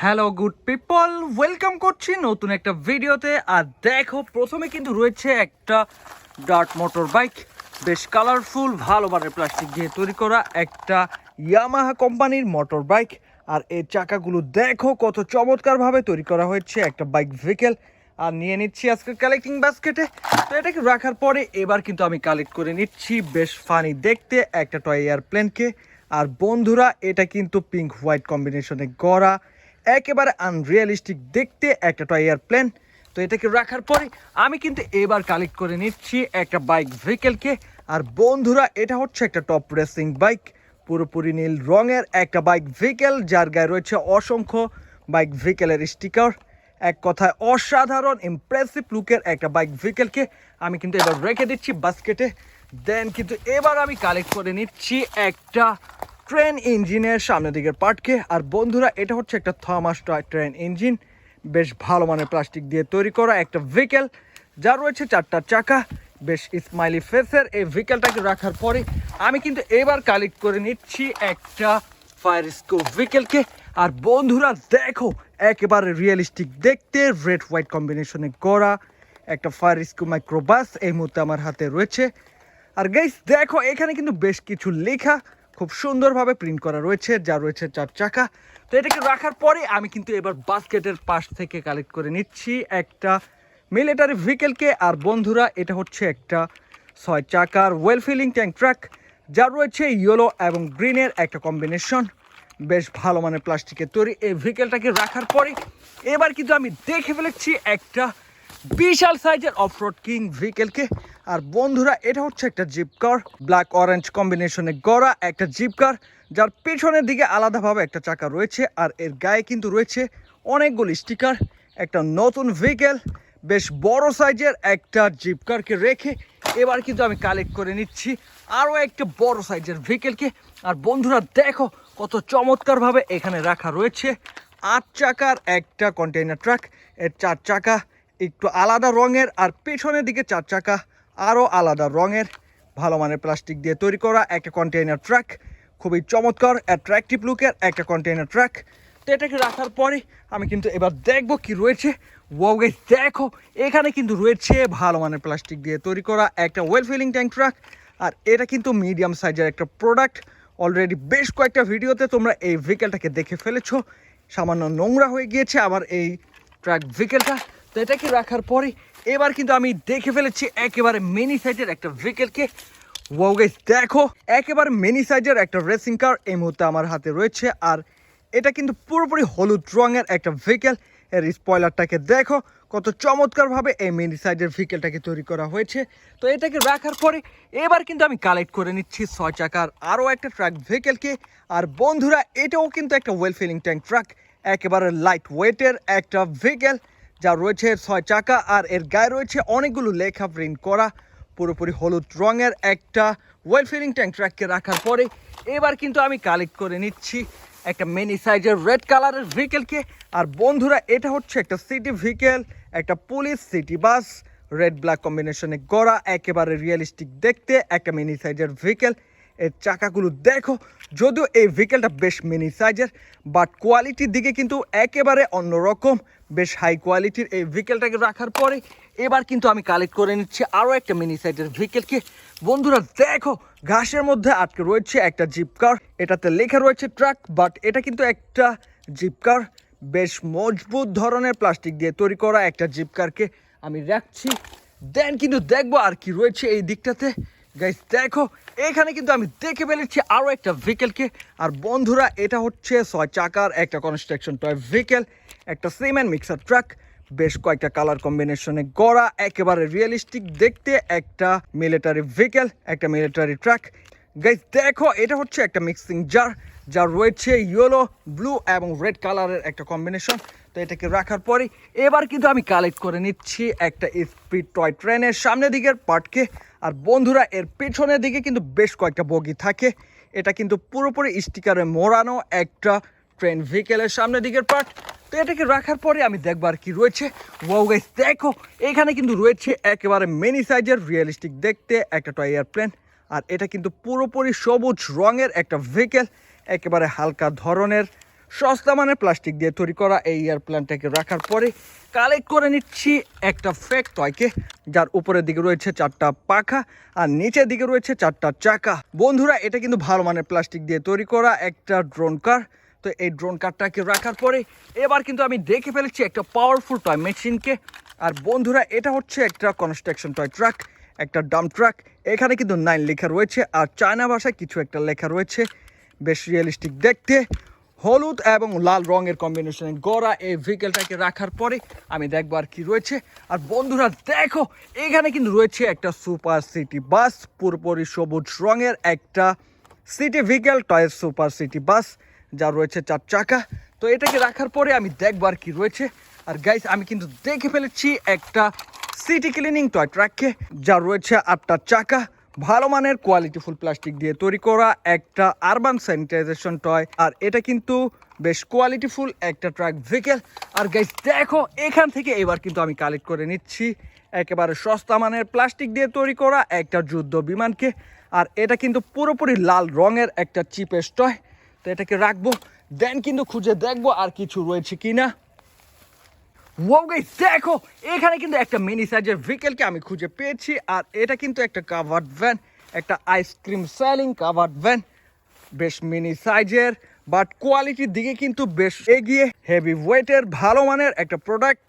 Hello good people, welcome করছি নতুন একটা ভিডিওতে। আর দেখো, প্রথমে কিন্তু রয়েছে একটা ডার্ট মোটর বাইক, বেশ কালারফুল, ভালো মানের প্লাস্টিক দিয়ে তৈরি করা একটা ইয়ামাহা কোম্পানির মোটর বাইক। আর এর চাকাগুলো দেখো কত চমৎকারভাবে তৈরি করা হয়েছে, একটা বাইক ভেহিকেল। আর নিয়ে নিচ্ছি আজকের কালেক্টিং বাস্কেটে। তো এটাকে রাখার পরে এবার কিন্তু আমি কালেক্ট করে নিচ্ছি বেশ ফানি দেখতে একটা টয় এয়ারপ্লেনকে। আর বন্ধুরা, এটা কিন্তু পিঙ্ক হোয়াইট কম্বিনেশনে গড়া, একেবারে আনরিয়ালিস্টিক দেখতে একটা টয় এয়ারপ্লেন। তো এটাকে রাখার পরে আমি কিন্তু এবার কালেক্ট করে নিচ্ছি একটা বাইক ভেহিকেলকে। আর বন্ধুরা, এটা হচ্ছে একটা টপ রেসিং বাইক, পুরোপুরি নীল রঙের একটা বাইক ভেহিকেল, যার গায়ে রয়েছে অসংখ্য বাইক ভেহিকেলের স্টিকার। এক কথায় অসাধারণ ইমপ্রেসিভ লুকের একটা বাইক ভেহিকেলকে আমি কিন্তু এবার রেখে দিচ্ছি বাস্কেটে। দেন কিন্তু এবার আমি কালেক্ট করে নিচ্ছি একটা ট্রেন ইঞ্জিনের সামনের দিকের পার্টকে। আর বন্ধুরা, এটা হচ্ছে একটা থমাস ট্রেন ইঞ্জিন, বেশ ভালো মানের প্লাস্টিক দিয়ে তৈরি করা একটা ভেহিকেল, যা রয়েছে চারটা চাকা, বেশ স্মাইলি ফেসের। এই ভেহিকেলটাকে রাখার পরে আমি কিন্তু এবার কালেক্ট করে নিচ্ছি একটা ফায়ার স্কোপ ভেহিকেলকে। আর বন্ধুরা দেখো, একেবারে রিয়েলিস্টিক দেখতে রেড হোয়াইট কম্বিনেশনে করা একটা ফায়ার স্কোপ মাইক্রোবাস এই মুহূর্তে আমার হাতে রয়েছে। আর গাইস দেখো, এখানে কিন্তু বেশ কিছু লেখা খুব সুন্দরভাবে প্রিন্ট করা রয়েছে, যা রয়েছে চার চাকা। তো এটাকে রাখার পরে আমি কিন্তু এবার বাস্কেটের পাশ থেকে কালেক্ট করে নিচ্ছি একটা মিলিটারি ভেহিকেলকে। আর বন্ধুরা, এটা হচ্ছে একটা 6 চাকার ওয়েল ফিলিং ট্যাঙ্ক ট্রাক, যা রয়েছে ইয়েলো এবং গ্রিনের একটা কম্বিনেশন, বেশ ভালো মানের প্লাস্টিকের তৈরি। এই ভেহিকেলটাকে রাখার পরে এবার কিন্তু আমি দেখে ফেলেছি একটা বিশাল সাইজের অফরোড কিং ভেহিকেলকে। আর বন্ধুরা, এটা হচ্ছে একটা জিপ কার, ব্ল্যাক অরেঞ্জ কম্বিনেশনে গড়া একটা জিপ কার, যার পেছনের দিকে আলাদাভাবে একটা চাকা রয়েছে। আর এর গায়ে কিন্তু রয়েছে অনেকগুলো স্টিকার। একটা নতুন ভেহিকেল, বেশ বড় সাইজের একটা জিপ কারকে রেখে এবার কিন্তু আমি কালেক্ট করে নিচ্ছি আরও একটা বড় সাইজের ভেহিকেলকে। আর বন্ধুরা দেখো, কত চমৎকারভাবে এখানে রাখা রয়েছে 8 চাকার একটা কন্টেইনার ট্রাক। এর 4 চাকা একটু আলাদা রঙের, আর পেছনের দিকে 4 চাকা আরও আলাদা রঙের, ভালো মানের প্লাস্টিক দিয়ে তৈরি করা একটা কন্টেইনার ট্রাক, খুবই চমৎকার অ্যাট্রাকটিভ লুকের একটা কন্টেইনার ট্রাক। তো এটাকে রাখার পরে আমি কিন্তু এবার দেখবো কি রয়েছে। ওয়াও গাইস দেখো, এখানে কিন্তু রয়েছে ভালো মানের প্লাস্টিক দিয়ে তৈরি করা একটা ওয়েল ফিলিং ট্যাঙ্ক ট্রাক। আর এটা কিন্তু মিডিয়াম সাইজের একটা প্রোডাক্ট। অলরেডি বেশ কয়েকটা ভিডিওতে তোমরা এই ভেহিকেলটাকে দেখে ফেলেছো, সামান্য নোংরা হয়ে গিয়েছে আমার এই ট্রাক ভেহিকেলটা। তো এটাকে রাখার পরে এবার কিন্তু আমি দেখে ফেলেছি একেবারে মিনি সাইজের একটা ভেহিকেলকে। ওয়াও গাইস দেখো, একেবারে মিনি সাইজের একটা রেসিং কার এই মুহূর্তে আমার হাতে রয়েছে। আর এটা কিন্তু পুরোপুরি হলুদ রঙের একটা ভেহিকেল। এর স্পয়লারটাকে দেখো কত চমৎকারভাবে এই মিনি সাইজের ভেহিকেলটাকে তৈরি করা হয়েছে। তো এটাকে রাখার পরে এবার কিন্তু আমি কালেক্ট করে নিচ্ছি 6 চাকার আরও একটা ট্রাক ভেহিকেলকে। আর বন্ধুরা, এটাও কিন্তু একটা ওয়েল ফিলিং ট্যাঙ্ক ট্রাক, একেবারে লাইট ওয়েটের একটা ভেহিকেল, যা রয়েছে 6 চাকা। আর এর গায়ে রয়েছে অনেকগুলো লেখা প্রিন্ট করা, পুরোপুরি হলুদ রঙের একটা ওয়েল ফিলিং ট্যাঙ্ক ট্রাককে রাখার পরে এবার কিন্তু আমি কালেক্ট করে নিচ্ছি একটা মিনি সাইজের রেড কালারের ভেহিকেলকে। আর বন্ধুরা, এটা হচ্ছে একটা সিটি ভেহিকেল, একটা police city bus, red black কম্বিনেশনে গড়া, একেবারে রিয়েলিস্টিক দেখতে একটা মিনি সাইজের ভেহিকেল। এর চাকাগুলো দেখো, যদিও এই ভেহিকেলটা বেশ মিনি সাইজের, বাট কোয়ালিটির দিকে কিন্তু একেবারে অন্যরকম, বেশ হাই কোয়ালিটির। এই ভেহিকেলটাকে রাখার পরে এবার কিন্তু আমি কালেক্ট করে নিচ্ছি আরও একটা মিনি সাইজের ভেহিকেলকে। বন্ধুরা দেখো, ঘাসের মধ্যে আটকে রয়েছে একটা জিপ কার, এটাতে লেখা রয়েছে ট্রাক, বাট এটা কিন্তু একটা জিপ কার, বেশ মজবুত ধরনের প্লাস্টিক দিয়ে তৈরি করা একটা জিপ কারকে আমি রাখছি। দেন কিন্তু দেখবো আর কি রয়েছে এই দিকটাতে। গাইস দেখো, এখানে কিন্তু আমি দেখে ফেলেছি আরও একটা ভেহিকেলকে। আর বন্ধুরা, এটা হচ্ছে 6 চাকার একটা কনস্ট্রাকশন টয় ভেহিকেল, একটা সিমেন্ট মিক্সার ট্রাক, বেশ কয়েকটা কালার কম্বিনেশনে গড়া, একেবারে রিয়েলিস্টিক দেখতে একটা মিলিটারি ভেহিকেল, একটা মিলিটারি ট্রাক। গাইস দেখো, এটা হচ্ছে একটা মিক্সিং জার, যা রয়েছে ইয়েলো, ব্লু এবং রেড কালারের একটা কম্বিনেশন। তো এটাকে রাখার পরে এবার কিন্তু আমি কালেক্ট করে নিচ্ছি একটা স্পিড টয় ট্রেনের সামনের দিকের পার্টকে। আর বন্ধুরা, এর পেছনের দিকে কিন্তু বেশ কয়েকটা বগি থাকে। এটা কিন্তু পুরোপুরি স্টিকারে মোড়ানো একটা ট্রেন ভেহিকেলের সামনের দিকের পার্ট। তো এটাকে রাখার পরে আমি দেখবো আর কি রয়েছে। ওয়াও গাইস দেখো, এখানে কিন্তু রয়েছে একেবারে মিনি সাইজের রিয়েলিস্টিক দেখতে একটা টয় এয়ারপ্লেন। আর এটা কিন্তু পুরোপুরি সবুজ রঙের একটা ভেহিকেল, একেবারে হালকা ধরনের সস্তা মানের প্লাস্টিক দিয়ে তৈরি করা এই এয়ারপ্লেনটাকে রাখার পরে কালেক্ট করে নিচ্ছি একটা ফেক টয়কে, যার উপরের দিকে রয়েছে 4টা পাখা আর নিচের দিকে রয়েছে 4টা চাকা। বন্ধুরা, এটা কিন্তু ভালো মানের প্লাস্টিক দিয়ে তৈরি করা একটা ড্রোন কার। তো এই ড্রোন কারটাকে রাখার পরে এবার কিন্তু আমি দেখে ফেলেছি একটা পাওয়ারফুল টয় মেশিনকে। আর বন্ধুরা, এটা হচ্ছে একটা কনস্ট্রাকশন টয় ট্রাক, একটা ডাম্প ট্রাক। এখানে কিন্তু 9 লেখা রয়েছে আর চায়না ভাষায় কিছু একটা লেখা রয়েছে। বেশ রিয়েলিস্টিক দেখতে, হলুদ এবং লাল রঙের কম্বিনেশনে গড়া এই ভেহিকেলটাকে রাখার পরে আমি দেখবো আর কি রয়েছে। আর বন্ধুরা দেখো, এখানে কিন্তু রয়েছে একটা সুপার সিটি বাস, পুরোপুরি সবুজ রঙের একটা city vehicle, toy super city bus, যা রয়েছে 4 চাকা। তো এটাকে রাখার পরে আমি দেখবো আর কি রয়েছে। আর গাইস, আমি কিন্তু দেখে ফেলেছি একটা সিটি ক্লিনিং টয় ট্রাককে, যা রয়েছে 8টা চাকা, ভালো মানের কোয়ালিটিফুল প্লাস্টিক দিয়ে তৈরি করা একটা আরবান স্যানিটাইজেশন টয়। আর এটা কিন্তু বেশ কোয়ালিটিফুল একটা ট্রাক ভেহিকেল। আর গাইস দেখো, এখান থেকে এবার কিন্তু আমি কালেক্ট করে নিচ্ছি একেবারে সস্তা মানের প্লাস্টিক দিয়ে তৈরি করা একটা যুদ্ধ বিমানকে। আর এটা কিন্তু পুরোপুরি লাল রঙের একটা চিপেস্ট টয়। তো এটাকে রাখবো, দেন কিন্তু খুঁজে দেখবো আর কিছু রয়েছে কিনা। ওয়াও গাইস দেখো, এখানে কিন্তু একটা মিনি সাইজের ভেহিকেলকে আমি খুঁজে পেয়েছি। আর এটা কিন্তু একটা কাভার্ড ভ্যান, একটা আইসক্রিম সেলিং কাভার্ড ভ্যান, বেশ মিনি সাইজের, বাট কোয়ালিটির দিকে কিন্তু বেশ এগিয়ে, হেভি ওয়েটের, ভালো মানের একটা প্রোডাক্ট।